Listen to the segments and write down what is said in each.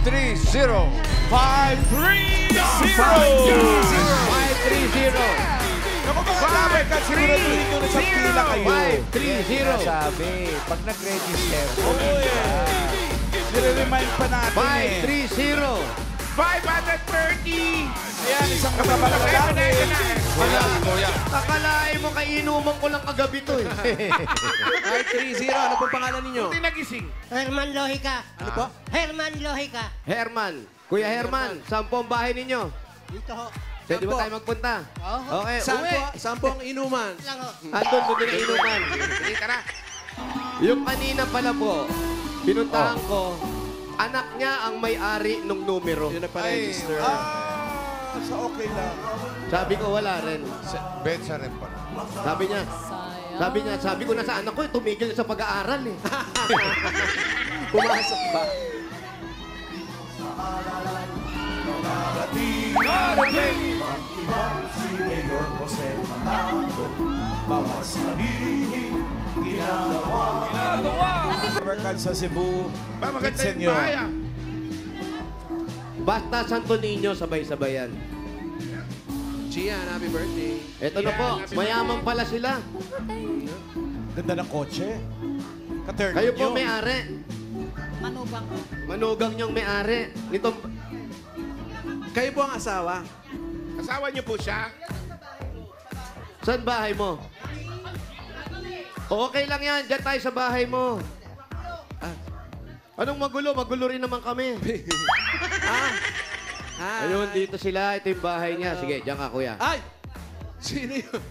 530. 530. Naku mga Lamercats, siguraduhin nyo na sa pila kayo. 530. Sabi, pag nag-register, Nire-remind pa natin 530. 530! Ayan, isang kapapalalaki. Akalain mo kainuman ko lang kagabi to eh. 530. Ano pong pangalan ninyo? Hindi nagising. Herman Lohica. Ano po? Herman Lohica. Herman. Kuya Herman, saan po ang bahay ninyo? Dito ho. Pwede Saan ba po? tayo magpunta? Oo. Okay, Saan uwi. po, saan po ang inuman? Lang ho. Andun, doon na inuman. Sige, tara. Yung kanina pala po, pinuntahan ko, anak niya ang may-ari ng numero. Yun na pa-register. So okay lang. Sabi ko, wala rin. Betsa rin pala. Sabi ko na sa anak ko, tumigil sa pag-aaral eh. Pumasok ba? Lamercats sa Cebu. Maganda yung Senyor. bahay ah. Basta Santo Niño, sabay-sabayan. Gian, happy birthday. Eto na po, mayaman pala sila. Ganda ng kotse. Katurn Kayo po nyo. may-ari. Manubang ho. Manugang niyong may-ari. Nitong, Kayo po ang asawa. Asawa niyo po siya? saan bahay mo? Okay lang yan, dyan tayo sa bahay mo. Anong magulo? Magulo rin naman kami. Hi. Ayun, dito sila. Ito yung bahay niya. Sige, dyan ka, kuya. Ay! Sino yun?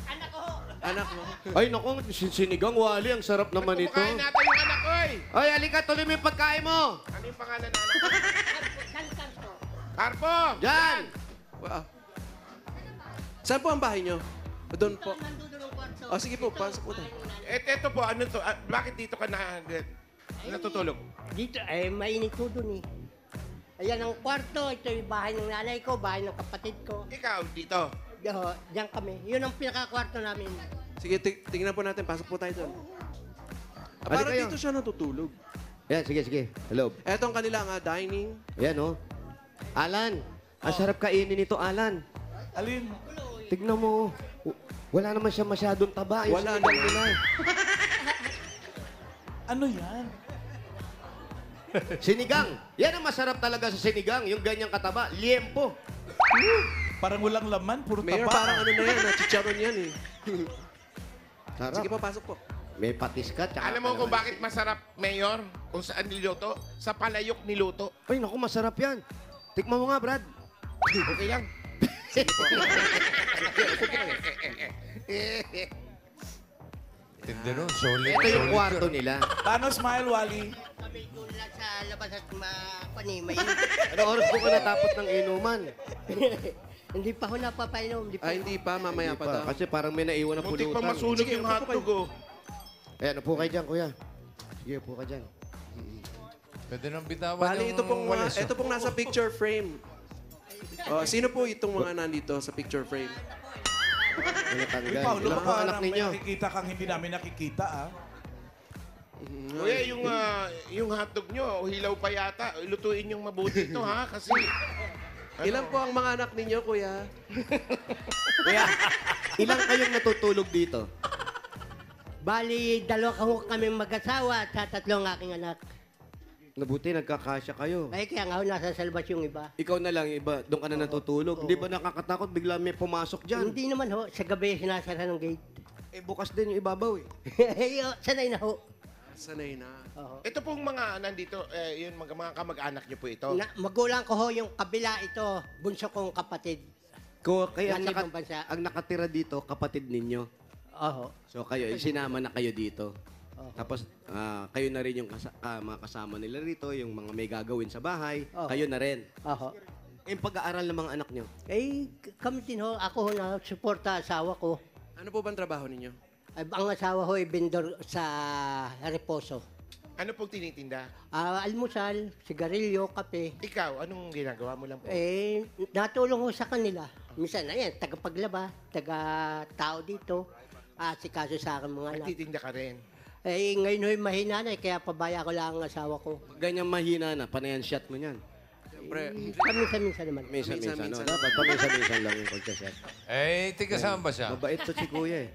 Anak ko ho. Anak mo. Ay, naku, sinigang wali. Ang sarap naman ito. Kukain natin yung anak ko eh. Ay, halika, tuloy mo yung pagkain mo. Ano yung pangalan ng anak ko? Kankan ko. Carpo! Diyan! Wow. Saan po ang bahay nyo? Doon po. Nandun ng kwarto. O, sige po, pasok po tayo. Eto po, ano to? Bakit dito ka natutulog? Dito, mainit ho dun eh. Ayan ang kwarto. Ito yung bahay ng nanay ko, bahay ng kapatid ko. Ikaw, dito. Diyan kami. Yun ang pinaka-kwarto namin. Sige, tingnan po natin. Pasok po tayo doon. Halika Parang kayo. dito siya natutulog. Yan, sige. Hello. Eto ang kanilang dining. Yan, oh. Alan, ang sarap kainin nito, Alan. Alin? Tignan mo. Wala naman siya masyadong taba. Yung Wala sinigang naman. nila. Ano yan? Sinigang. Yan ang masarap talaga sa sinigang. Yung ganyang kataba. Liempo. Parang walang laman, puro Mayor, taba. parang ano na yan, chicharon yan eh. Sarap. Sige po, pasok po. May patis ka. Tsaka Alam mo kung bakit masarap, Mayor? Kung saan niluto? Sa palayok niluto. Ay, naku, masarap yan. Tikman mo nga, Brad. Okay lang. Tindi nun, solid. Ito yung kwarto nila. Paano smile, Wally? Kami doon lang sa labas at mapanimay. Anong oras po ka natapos ng inuman? Hindi pa ho napapainom. Hindi pa. Ay, hindi pa. Mamaya pa daw. Kasi parang may naiwan na Muntik pulutan. pang masunog Sige, yung upo po hotdog oh. Ayan, upo kayo dyan, kuya. Sige, upo ka dyan. Pwede nang bitawan Bali, ito pong nasa picture frame. Sino po itong mga nandito sa picture frame? Ano Uy, tanggal? Paolo, Ilang mga anak parang may ninyo? nakikita kang hindi namin nakikita, ah. Kuya, yung hotdog nyo, hilaw pa yata. Lutuin yung mabuti ito, ha? Kasi... Ilan po ang mga anak ninyo, kuya? Kuya, ilang kayong natutulog dito? Bali, dalawa kami mag-asawa at sa tatlong aking anak. Nabuti, nagkakasya kayo. Ay, kaya nga ho, nasa salbas yung iba. Ikaw na lang, iba. Doon ka na natutulog. Hindi ba nakakatakot? Bigla may pumasok dyan. Hindi naman ho, sa gabi sinasara ng gate. Eh, bukas din yung ibabaw eh. Sanay na ho. Sanay na. Oo. Ito pong mga nandito, yun, mga kamag-anak nyo po ito. Magulang ko ho yung kabila ito, bunso kong kapatid. Kaya Nasa ibang bansa. ang nakatira dito, kapatid ninyo. Oo. So kayo, sinama na kayo dito. Tapos kayo na rin yung mga kasama nila rito, yung mga may gagawin sa bahay, Oo. kayo na rin. Oo. Yung pag-aaral ng mga anak nyo. Eh, kami din ho, ako ho na suporta asawa ko. Ano po bang trabaho ninyo? Ay, ang asawa ho ay vendor sa Reposo. Ano pong tinitinda? Almusal, sigarilyo, kape. Ikaw, anong ginagawa mo lang po? Eh, natulong ko sa kanila. Minsan, ayan, taga-paglaba, taga-tao dito. Si kaso sa akin mga anak. Nagtitinda ka rin. Eh, ngayon ho'y mahina na, kaya pabaya ko lang ang asawa ko. Ganyan mahina na, panayan shot mo niyan. Siyempre, Paminsan-minsan naman. Minsan-minsan, no? Minsan-minsan. Dapat paminsan-minsan lang yung pagsaset. Eh, tiga saan ba siya? Mabait to si Kuya eh.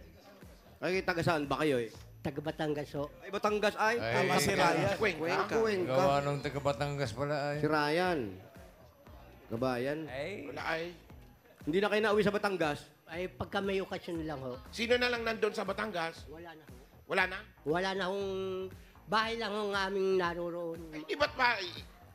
Ay, taga saan ba kayo eh? Taga Batangas ho. Ay, Batangas ay. Ay, Tama si Ryan. Cuenca. Kuweng gawa ka. nung taga Batangas pala ay. Si Ryan. Kabayan. Wala ay. Hindi na kayo nauwi sa Batangas. Ay, pagka may okasyon lang ho. Sino na lang nandun sa Batangas? Wala na ho. Wala na? Wala na hong bahay lang ang aming naroroon. Eh, di ba't pa,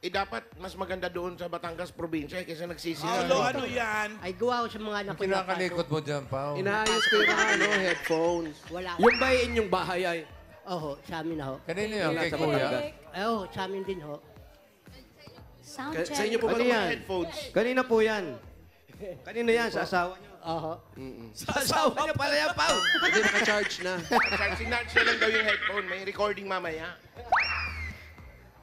dapat mas maganda doon sa Batangas probinsya kaysa nagsisira. Paulo, ano yan? Ay, gawa ko sa mga anak ko na Kinakalikot mo dyan, Pao. inaayos ko yung mga headphones. Wala. Yung ba inyong bahay ay? Oho, sa amin na ho. Kanino yun? Kay Nasa Kuya? Batangas. Ay, oho, sa amin din ho. Sound Sa inyo po ba Ano ito? yan? Headphones. Kanina po yan. Kanina yan, sa asawa niyo. Oho. Sa asawa niyo pala yan, Pao. Hindi, naka-charge na. Sinarge na lang daw yung headphone. May recording mamaya.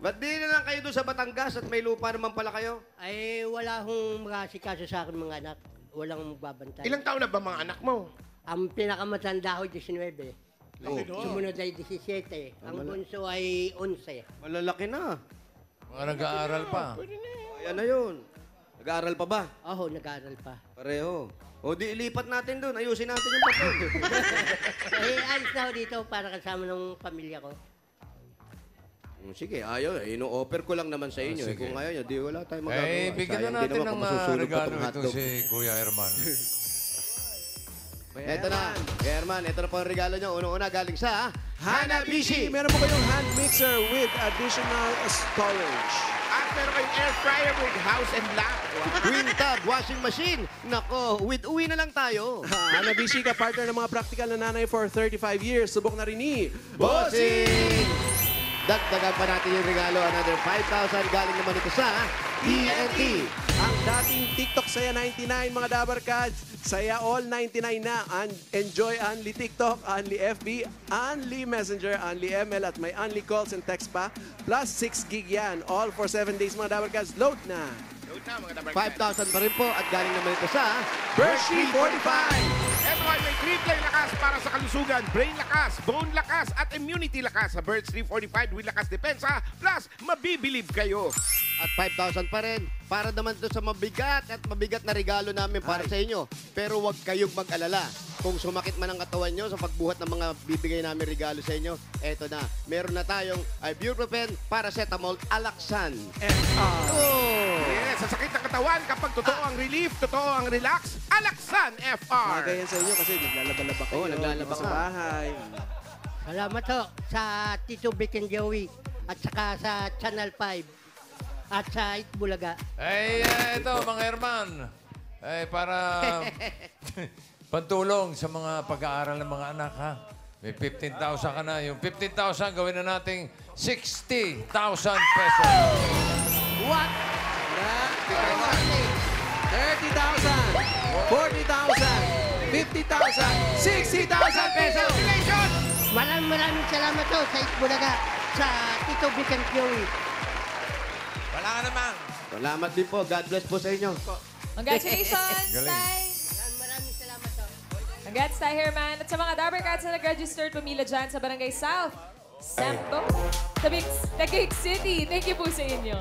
Ba't di na lang kayo doon sa Batangas at may lupa naman pala kayo? Ay, wala hong makasikaso sa akin mga anak. Walang magbabantay. Ilang taon na ba mga anak mo? Ang pinakamatanda ho, 19. Sumunod ay 17. Ang bunso ay 11. Malalaki na. Mga nag-aaral pa. Ayan na yun. Nag-aaral pa ba? Oho, nag-aaral pa. Pareho. O di ilipat natin doon. Ayusin natin yung papel. Eh, alis na ho dito para kasama ng pamilya ko. Sige, ayaw. Ino-offer ko lang naman sa inyo. sige. Kung ayaw nyo, di wala tayong magagawa. Eh, bigyan Sayang na din natin naman ng kung masusunog pa regalo tong ito hotdog. si Kuya Herman. Eto na. Kaya Herman, ito na po ang regalo nyo. Unang-una galing sa Hanabishi! Meron po kayong hand mixer with additional storage. At meron kayong air fryer with house and lot. Twin Tub Washing Machine. Nako, with uwi na lang tayo. Hanabishi ka partner ng mga practical na nanay for 35 years. Subok na rin ni Bossing! Dagdagan pa natin yung regalo. Another 5,000 galing naman ito sa TNT. Ang dating TikTok Saya 99, mga Dabar Cats. Saya all 99 na. Enjoy only TikTok, only FB, only Messenger, only ML, at may only calls and text pa. Plus 6 gig yan. All for 7 days, mga Dabar Cats. Load na. Load na mga dabarkad. 5,000 pa rin po at galing naman ito sa Bershey 45. Ito ay may triple lakas para sa kalusugan, brain lakas, bone lakas, at immunity lakas sa Birds 345 with lakas depensa, plus mabibilib kayo. At 5,000 pa rin. Para naman ito sa mabigat na regalo namin para sa inyo. Pero huwag kayong mag-alala. Kung sumakit man ang katawan nyo sa pagbuhat ng mga bibigay namin regalo sa inyo, eto na. Meron na tayong ibuprofen, paracetamol, Alaxan. Oh! Yes, sa sakit ng katawan, kapag totoo ang relief, totoo ang relax, Alaxan FR. Mga yan sa inyo kasi naglalaba-laba kayo. Oo, naglalaba sa ka. bahay. Salamat ho sa Tito Vic and Joey at saka sa Channel 5 at sa Itbulaga. Eh, ito, mga Herman. Eh, para pantulong sa mga pag-aaral ng mga anak, ha? May 15,000 ka na. Yung 15,000, gawin na nating 60,000 pesos. What? 30,000, 40,000, 50,000, 60,000 pesos! Maraming salamat ho sa Itbulaga, sa Tito Vic and Joey. Wala ka naman. Salamat din po. God bless po sa inyo. Congratulations, Galing. Tay! Maraming salamat ho. Congrats, Tay Herman. At sa mga Dabber Cats na nag-registered pumila dyan sa Barangay South, Sampo, Taguig City. Thank you po sa inyo.